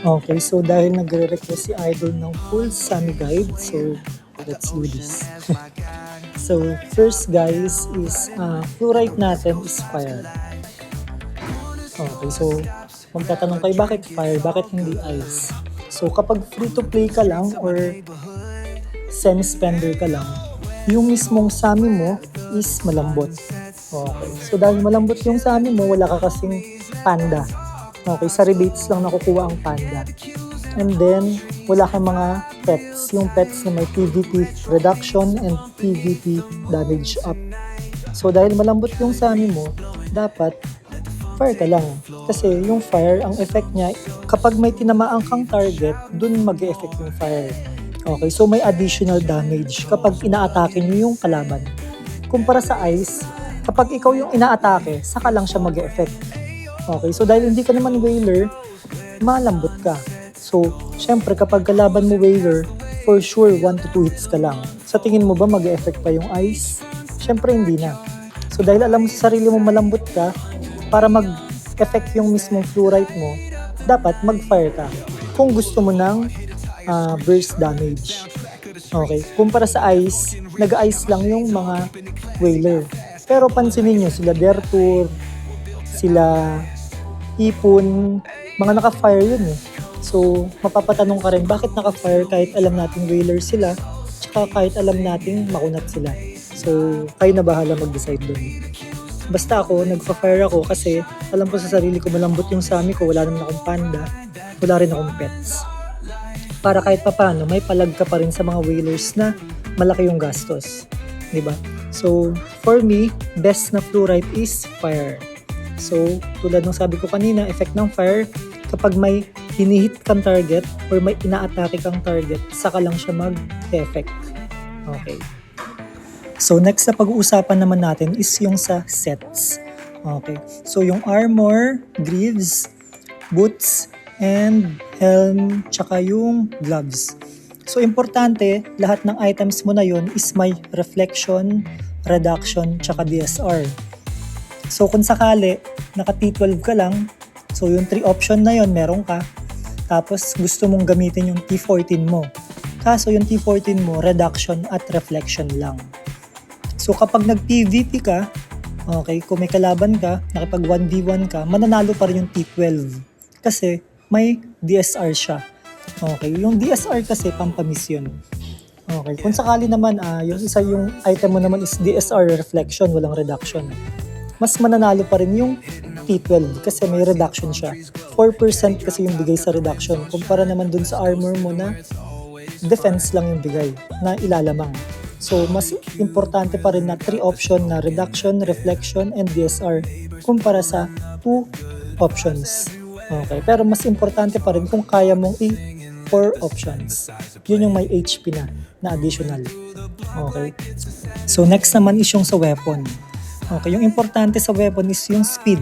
Okay, so dahil nagre-request si Idol ng full Sami guide, so let's do this. So first guys is fluorite natin is fire. Okay, so magtatanong kayo bakit fire, bakit hindi ice? So kapag free to play ka lang or semi-spender ka lang, yung mismong Sami mo is malambot. Okay, so dahil malambot yung Sami mo, wala ka kasing panda. Okay, sa rebates lang nakukuha ang panda. And then, wala kang mga pets. Yung pets na may PvP reduction and PvP damage up. So, dahil malambot yung Sami mo, dapat fire ka lang. Kasi yung fire, ang effect niya, kapag may tinamaan kang target, dun mag-e-effect yung fire. Okay, so may additional damage kapag inaatake nyo yung kalaban. Kumpara sa ice, kapag ikaw yung inaatake, saka lang siya mag-e-effect. Okay, so dahil hindi ka naman whaler, malambot ka. So, syempre kapag kalaban mo whaler, for sure 1 to 2 hits ka lang. Sa tingin mo ba mag-e-effect pa yung ice? Syempre hindi na. So dahil alam mo sa sarili mo malambot ka, para mag-effect yung mismong fluorite mo, dapat mag-fire ka. Kung gusto mo ng burst damage. Okay, kumpara sa ice, nag-ice lang yung mga whaler. Pero pansinin nyo, sila Dertur, sila Ipon, mga naka-fire yun eh. So, mapapatanong ka rin, bakit naka-fire kahit alam nating whaler sila, tsaka kahit alam nating makunat sila. So, kayo na bahala mag-decide doon. Basta ako, nagpa-fire ako kasi alam ko sa sarili ko malambot yung Sami ko, wala naman akong panda, wala rin akong pets. Para kahit papano, may palag ka pa rin sa mga whalers na malaki yung gastos. 'Di ba? So, for me, best na fluorite is fire. So, tulad ng sabi ko kanina, effect ng fire, kapag may hinihit kang target or may inaatake kang target, saka lang siya mag-effect. Okay. So, next na pag-uusapan naman natin is yung sa sets. Okay. So, yung armor, greaves, boots, and helm, tsaka yung gloves. So, importante, lahat ng items mo na yon is may reflection, reduction, tsaka DSR. So, kung sakali, naka T12 ka lang, so yung 3 option na yon meron ka, tapos gusto mong gamitin yung T14 mo. Kaso yung T14 mo, reduction at reflection lang. So, kapag nag-PVP ka, okay, kung may kalaban ka, nakipag 1v1 ka, mananalo pa rin yung T12. Kasi, may DSR siya. Okay, yung DSR kasi pampamis yun. Okay, kung sakali naman yung isa yung item mo naman is DSR reflection, walang reduction. Mas mananalo pa rin yung T12 kasi may reduction siya. 4% kasi yung bigay sa reduction kumpara naman dun sa armor mo na defense lang yung bigay na ilalamang. So, mas importante pa rin na 3 option na reduction, reflection, and DSR kumpara sa 2 options. Okay, pero mas importante pa rin kung kaya mong i-4 options. Yun yung may HP na additional. Okay. So next naman is yung sa weapon. Okay, yung importante sa weapon is yung speed.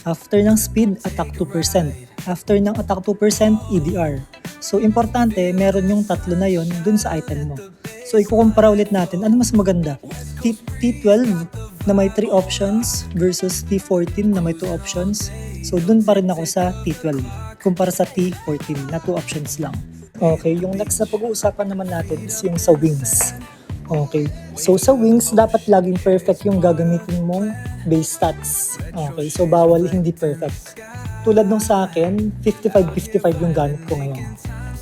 After ng speed, attack 2%. After ng attack 2%, EDR. So importante, meron yung tatlo na yon dun sa item mo. So ikukumpara ulit natin, ano mas maganda? T12 na may 3 options versus T14 na may 2 options. So, dun pa rin ako sa T12 kumpara sa T14 na 2 options lang. Okay, yung next na pag-uusapan naman natin is yung sa wings. Okay, so sa wings, dapat laging perfect yung gagamitin mong base stats. Okay, so bawal hindi perfect. Tulad nung sa akin, 55-55 yung gamit ko ngayon.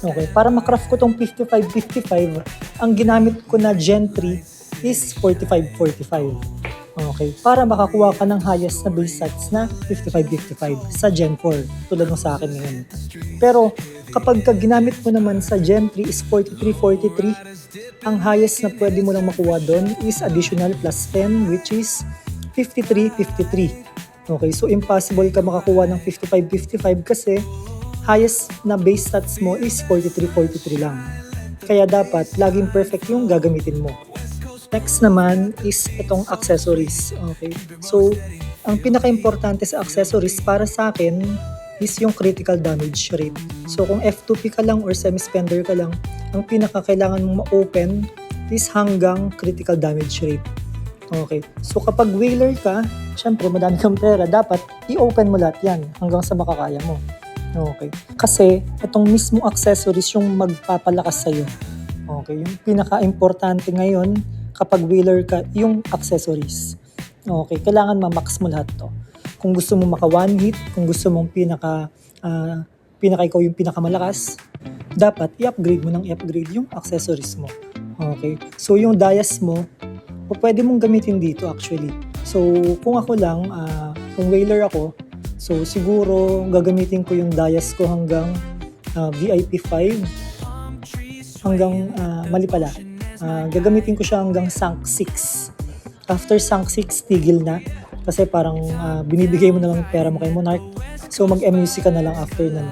Okay, para makraft ko tong 55-55, ang ginamit ko na Gen 3 is 45-45. Okay, para makakuha ka ng highest na base stats na 55-55 sa Gen 4, tulad ng sa akin ngayon. Pero kapag ginamit mo naman sa Gen 3 is 43-43, ang highest na pwede mo lang makuha doon is additional plus 10 which is 53-53. Okay, so impossible ka makakuha ng 55-55 kasi highest na base stats mo is 43-43 lang. Kaya dapat laging perfect yung gagamitin mo. Next naman is itong accessories. Okay. So, ang pinaka-importante sa accessories para sa akin is yung critical damage rate. So, kung F2P ka lang or semi-spender ka lang, ang pinaka-kailangan mong ma-open is hanggang critical damage rate. Okay. So, kapag whaler ka, syempre madami kang pera, dapat i-open mo lahat yan hanggang sa makakaya mo. Okay. Kasi itong mismong accessories yung magpapalakas sa'yo. Okay. Yung pinaka-importante ngayon kapag wheeler ka, yung accessories. Okay. Kailangan ma-max mo lahat to. Kung gusto mo maka one hit, kung gusto mong pinaka ikaw yung pinakamalakas, dapat i-upgrade mo ng i-upgrade yung accessories mo. Okay. So yung dias mo, pwede mong gamitin dito actually. So kung ako lang, kung whaler ako, so siguro gagamitin ko yung dias ko hanggang VIP 5 hanggang mali pala. Gagamitin ko siya hanggang Sank 6. After Sank 6, tigil na. Kasi parang binibigay mo na lang pera mo kay Monarch. So mag-MUC ka na lang after nun.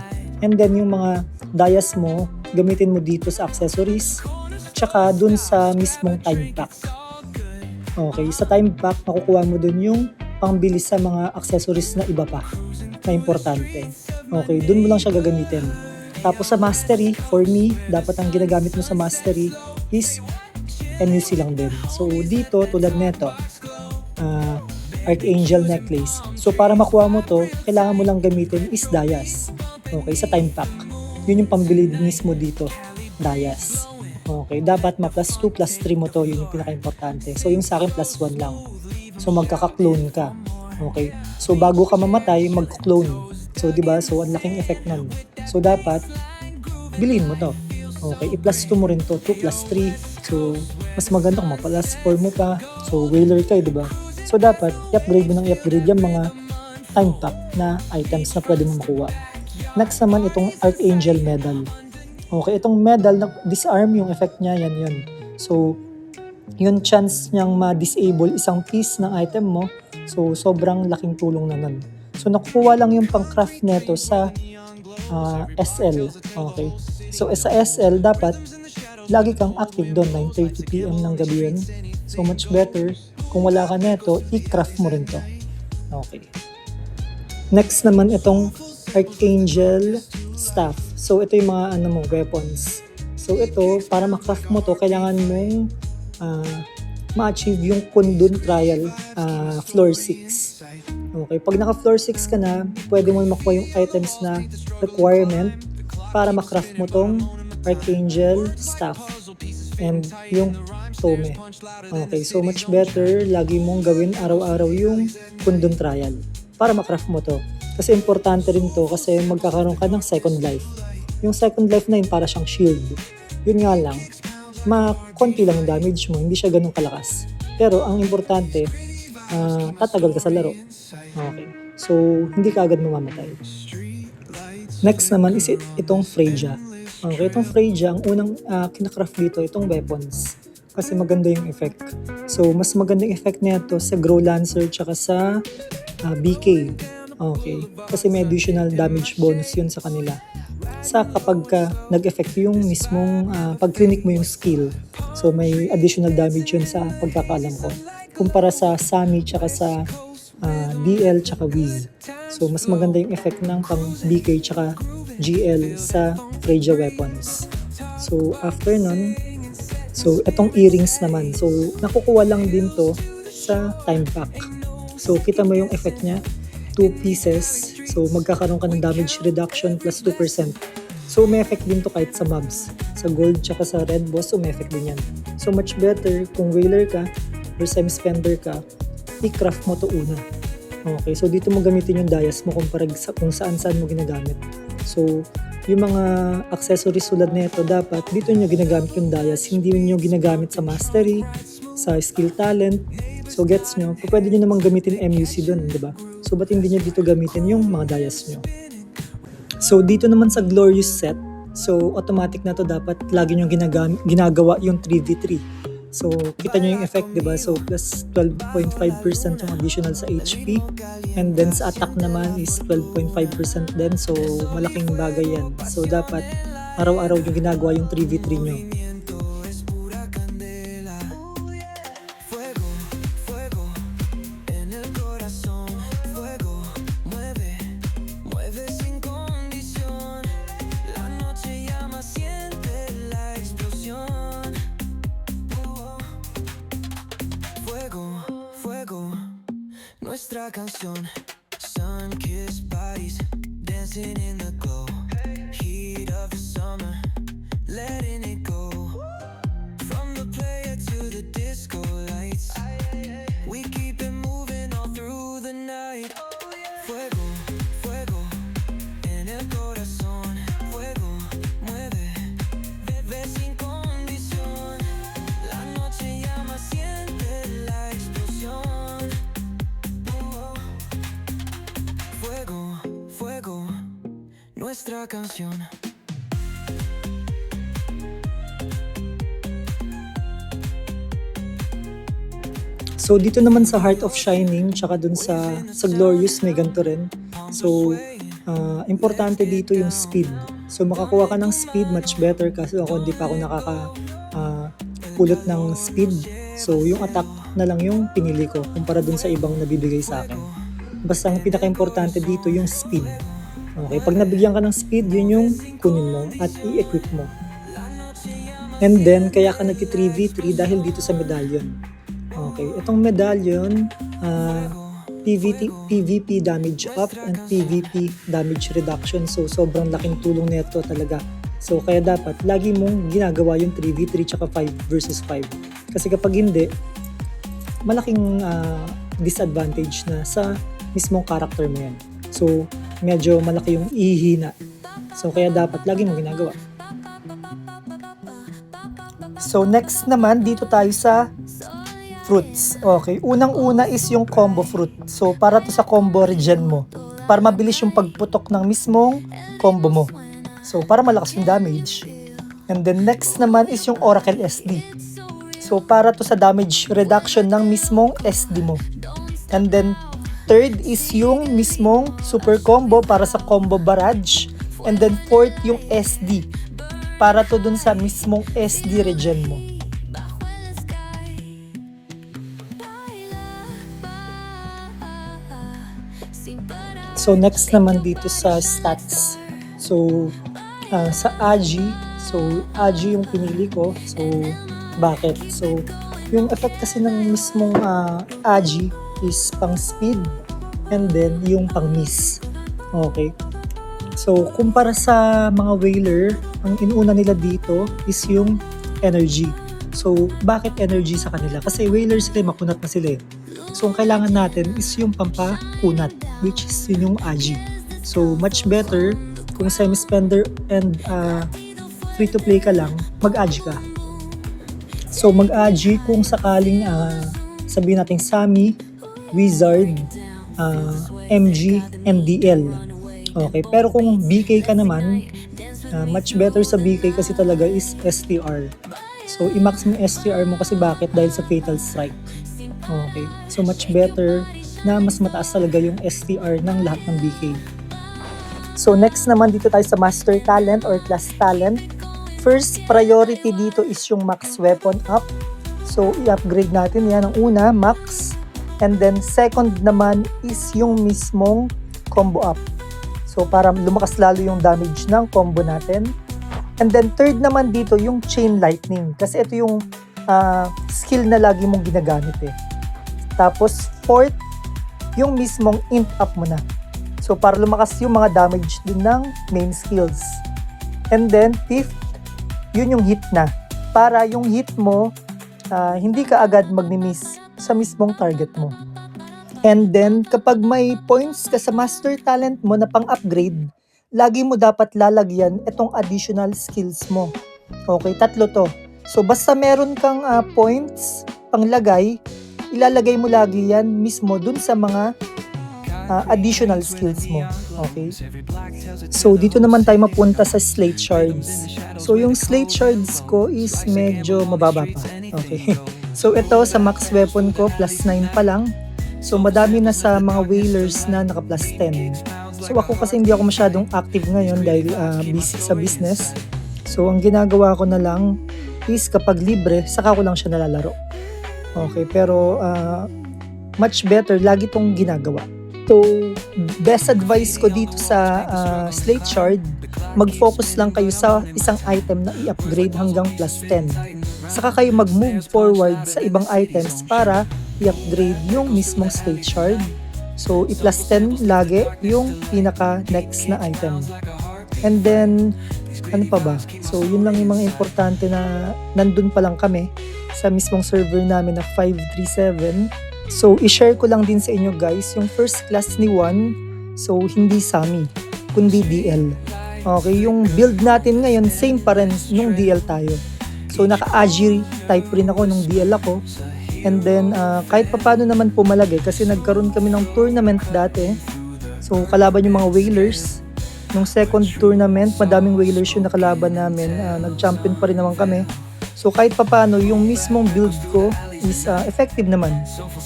And then yung mga dias mo, gamitin mo dito sa accessories. Tsaka dun sa mismong time pack. Okay, sa time pack, makukuha mo dun yung pangbili sa mga accessories na iba pa na importante. Okay, dun mo lang siya gagamitin. Tapos sa mastery, for me, dapat ang ginagamit mo sa mastery is MUC lang din. So dito, tulad neto, Archangel necklace. So para makuha mo to, kailangan mo lang gamitin is dias. Okay, sa time pack. Yun yung pambili mismo dito, dias. Okay, dapat ma-plus 2, plus 3 mo to, yun yung pinaka-importante. So yung sa akin, plus 1 lang. So magkaka-clone ka. Okay, so bago ka mamatay, mag-clone. So diba, so ang laking effect nun. So dapat, bilhin mo to. Okay, i-plus 2 mo rin to, 2 plus 3. So mas maganda kung ma-plus 4 mo pa. So whaler ka, diba? So dapat, i-upgrade mo ng i-upgrade yung mga time pack na items na pwede mo makuha. Next naman, itong Archangel medal. Okay, itong medal, disarm yung effect niya, yan yun. So, yung chance niyang ma-disable isang piece ng item mo, so sobrang laking tulong na nun. So, nakukuha lang yung pang-craft neto sa SL. Okay, so sa SL, dapat lagi kang active doon, 9:30 PM ng gabi yun. So, much better, kung wala ka neto, i-craft mo rin to. Okay. Next naman, itong Archangel staff. So, ito yung mga weapons. So, ito, para ma-craft mo to, kailangan mong ma-achieve yung Kundun Trial floor 6. Okay, pag naka-floor 6 ka na, pwede mo makuha yung items na requirement para ma-craft mo tong Archangel staff and yung Tome. Okay, so much better, lagi mong gawin araw-araw yung Kundun Trial para ma-craft mo to. Kasi importante rin to kasi magkakaroon ka ng second life. Yung second life na yun para siyang shield. Yun nga lang, konti lang damage mo, hindi siya ganun kalakas. Pero ang importante, tatagal ka sa laro. Okay. So, hindi ka agad mamamatay. Next naman is itong Freya. Okay, itong Freya, ang unang kinakraft dito, itong weapons. Kasi maganda yung effect. So, mas maganda yung effect nito sa Grow Lancer tsaka sa BK. Okay, kasi may additional damage bonus yun sa kanila. Sa kapag nag-effect yung mismong pag-clinic mo yung skill. So may additional damage yun sa pagkakaalam ko. Kumpara sa Sami tsaka sa DL tsaka Wiz. So mas maganda yung effect ng pang BK tsaka GL sa Freya weapons. So after nun, so itong earrings naman. So nakukuha lang din to sa time pack. So kita mo yung effect niya. 2 pieces. So, magkakaroon ka ng damage reduction plus 2%. So, may effect din to kahit sa mobs. Sa gold tsaka sa red boss, so may effect din yan. So, much better kung whaler ka or semi-spender ka, i-craft mo to una. Okay, so dito mo gamitin yung dias mo kung saan-saan mo ginagamit. So, yung mga accessories tulad nito, dapat dito nyo ginagamit yung dias, hindi nyo ginagamit sa mastery, sa skill talent. So, gets nyo, pwede nyo namang gamitin MUC doon, di ba? So, ba't hindi nyo dito gamitin yung mga dias nyo? So, dito naman sa Glorious set, so, automatic na to dapat lagi nyo ginagawa yung 3v3. So, kita nyo yung effect, di ba? So, plus 12.5% yung additional sa HP. And then, sa attack naman is 12.5% din. So, malaking bagay yan. So, dapat araw-araw yung ginagawa yung 3v3 nyo. Nuestra canción, sun-kissed bodies, dancing in the glow, heat of the summer, letting it go. From the player to the disco lights, we keep it moving all through the night. Fuego, fuego, en el corazón. Fuego, mueve, bebé sin condición. La noche llama, siente la explosión. Oh, fuego, fuego, nuestra canción. So dito naman sa Heart of Shining, tsaka dun sa Glorious may ganito rin. So importante dito yung speed. So makakuha ka ng speed, much better kasi ako hindi pa ako pulot ng speed. So yung attack na lang yung pinili ko kumpara dun sa ibang nabibigay sa akin. Basta ang pinaka-importante dito yung speed. Okay, pag nabigyan ka ng speed, yun yung kunin mo at i-equip mo. And then, kaya ka nag-3v3 dahil dito sa medallion. Okay, itong medallion, PvP damage up and PvP damage reduction. So, sobrang laking tulong nito talaga. So, kaya dapat lagi mong ginagawa yung 3v3 tsaka 5 versus 5. Kasi kapag hindi, malaking disadvantage na sa mismong character mo yan. So, medyo malaki yung ihina. So, kaya dapat lagi mong ginagawa. So, next naman, dito tayo sa fruits. Okay, unang-una is yung combo fruit. So, para to sa combo regen mo. Para mabilis yung pagputok ng mismong combo mo. So, para malakas yung damage. And then, next naman is yung Oracle SD. So, para to sa damage reduction ng mismong SD mo. And then, third is yung mismong super combo para sa combo barrage. And then, fourth yung SD. Para to dun sa mismong SD regen mo. So, next naman dito sa stats. So, sa Agi. So, Agi yung pinili ko. So, bakit? So, yung effect kasi ng mismong Agi is pang speed and then yung pang miss. Okay. So, kumpara sa mga whaler, ang inuna nila dito is yung energy. So, bakit energy sa kanila? Kasi whaler sila, makunat na sila eh. So, ang kailangan natin is yung pampakunat, which is yun yung Agi. So, much better kung semi-spender and free-to-play ka lang, mag-Agi ka. So, mag-Agi kung sakaling sabihin natin Sami, Wizard, MG, MDL. Okay, pero kung BK ka naman, much better sa BK kasi talaga is STR. So, i-max mo STR mo kasi bakit? Dahil sa Fatal Strike. Okay, so much better na mas mataas talaga yung STR ng lahat ng BK. So, next naman dito tayo sa Master Talent or Class Talent. First priority dito is yung Max Weapon Up. So, i-upgrade natin yan. Ang una, Max. And then, second naman is yung mismong Combo Up. So, para lumakas lalo yung damage ng combo natin. And then, third naman dito yung Chain Lightning. Kasi ito yung skill na lagi mong ginagamit eh. Tapos, fourth, yung mismong int up mo na. So, para lumakas yung mga damage din ng main skills. And then, fifth, yun yung hit na. Para yung hit mo, hindi ka agad magmi-miss sa mismong target mo. And then, kapag may points ka sa master talent mo na pang-upgrade, lagi mo dapat lalagyan itong additional skills mo. Okay, 3 to. So, basta meron kang points panglagay, ilalagay mo lagi yan mismo dun sa mga additional skills mo. Okay? So, dito naman tayo mapunta sa Slate Shards. So, yung Slate Shards ko is medyo mababa pa. Okay? So, ito sa max weapon ko, plus 9 pa lang. So, madami na sa mga whalers na naka plus 10. So, ako kasi hindi ako masyadong active ngayon dahil busy sa business. So, ang ginagawa ko na lang is kapag libre, saka ko lang siya nalalaro. Okay, pero much better, lagi tong ginagawa. So, best advice ko dito sa Slate Shard, mag-focus lang kayo sa isang item na i-upgrade hanggang plus 10. Saka kayo mag-move forward sa ibang items para i-upgrade yung mismong Slate Shard. So, i-plus 10 lagi yung pinaka-next na item. And then, ano pa ba? So, yun lang yung mga importante na nandun pa lang kami sa mismong server namin na 537. So, i-share ko lang din sa inyo guys, yung first class ni Juan, so hindi Sami, kundi DL. Okay, yung build natin ngayon, same pa rin nung DL tayo. So, naka-Agiri type rin ako nung DL ako. And then, kahit papano naman pumalagay kasi nagkaroon kami ng tournament dati. So, kalaban yung mga whalers. Nung second tournament, madaming whalers yung nakalaban namin. Nag-champion pa rin naman kami. So, kahit papano, yung mismong build ko is effective naman.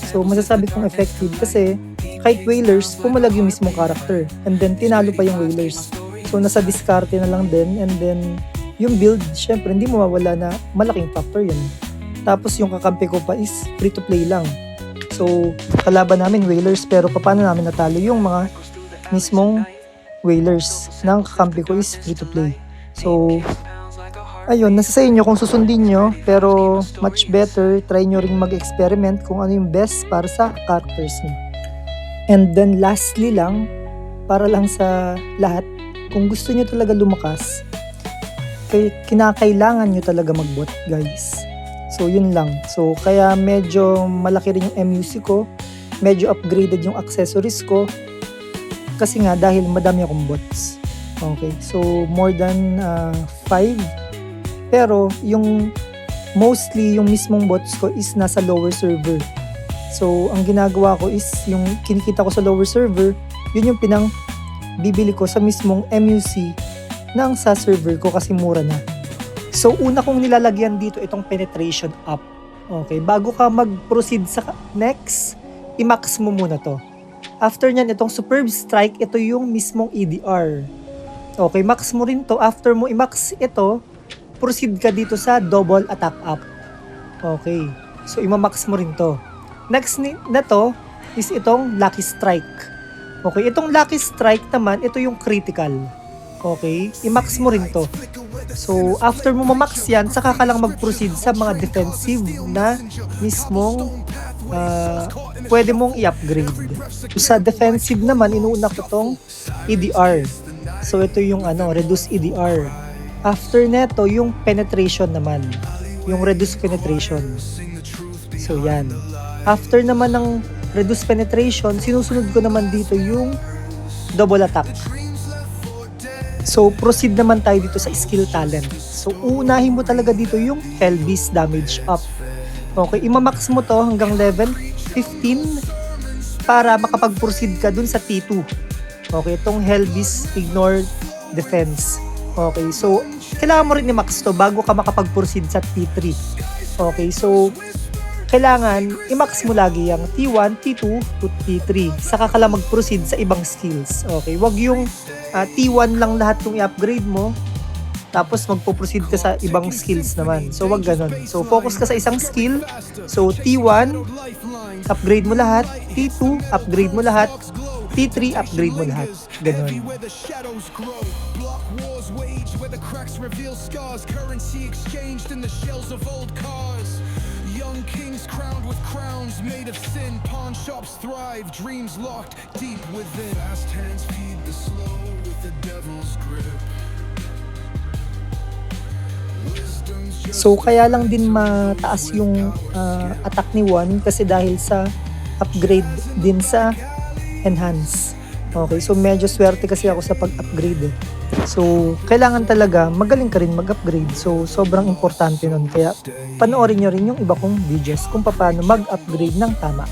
So, masasabi kong effective kasi kahit whalers, pumalag yung mismong character. And then, tinalo pa yung whalers. So, nasa diskarte na lang din. And then, yung build, syempre, hindi mo mawala na malaking factor yun. Tapos yung kakampi ko pa is free to play lang. So, kalaban namin whalers pero paano namin natalo yung mga mismong whalers ng kakampi ko is free to play. So, ayun, nasa sa inyo kung susundin nyo pero much better, try nyo ring mag-experiment kung ano yung best para sa characters nyo. And then lastly lang, para lang sa lahat, kung gusto nyo talaga lumakas, kinakailangan nyo talaga mag-bot guys. So, yun lang. So, kaya medyo malaki rin yung MUC ko. Medyo upgraded yung accessories ko. Kasi nga, dahil madami akong bots. Okay. So, more than 5. Pero, yung mostly, yung mismong bots ko is nasa lower server. So, ang ginagawa ko is, yung kinikita ko sa lower server, yun yung bibili ko sa mismong MUC ng sa server ko kasi mura na. So, una kong nilalagyan dito itong penetration up. Okay, bago ka mag-proceed sa next, i-max mo muna to. After nyan, itong superb strike, ito yung mismong EDR. Okay, max mo rin to. After mo i-max ito, proceed ka dito sa double attack up. Okay, so i-max mo rin to. Next na to is itong lucky strike. Okay, itong lucky strike naman, ito yung critical. Okay, i-max mo rin to. So, after mo ma-max yan, saka ka lang mag-proceed sa mga defensive na mismong pwede mong i-upgrade. Sa defensive naman, inuuna ko tong EDR. So, ito yung reduce EDR. After neto, yung penetration naman. Yung reduce penetration. So, yan. After naman ng reduce penetration, sinusunod ko naman dito yung double attack. So, proceed naman tayo dito sa skill talent. So, uunahin mo talaga dito yung Hellbeast damage up. Okay, imamax mo to hanggang level 15 para makapag-proceed ka dun sa T2. Okay, itong Hellbeast ignore defense. Okay, so, kailangan mo rin i-max to bago ka makapag-proceed sa T3. Okay, so, kailangan i-max mo lagi yung T1, T2, to T3. Saka ka lang mag-proceed sa ibang skills. Okay, wag yung T1 lang lahat yung i-upgrade mo, tapos magpo-proceed ka sa ibang skills naman. So, wag ganon. So, focus ka sa isang skill. So, T1, upgrade mo lahat. T2, upgrade mo lahat. T3, upgrade mo lahat. Ganon. Young kings crowned with crowns made of sin. Pawn shops thrive, dreams locked deep within. Fast hands feed the slow with the devil's grip. So kaya lang din mataas yung attack ni Juan kasi dahil sa upgrade din sa enhance. Okay, so medyo swerte kasi ako sa pag-upgrade. So, kailangan talaga magaling ka rin mag-upgrade. So, sobrang importante nun. Kaya, panoorin nyo rin yung iba kong videos kung paano mag-upgrade ng tama.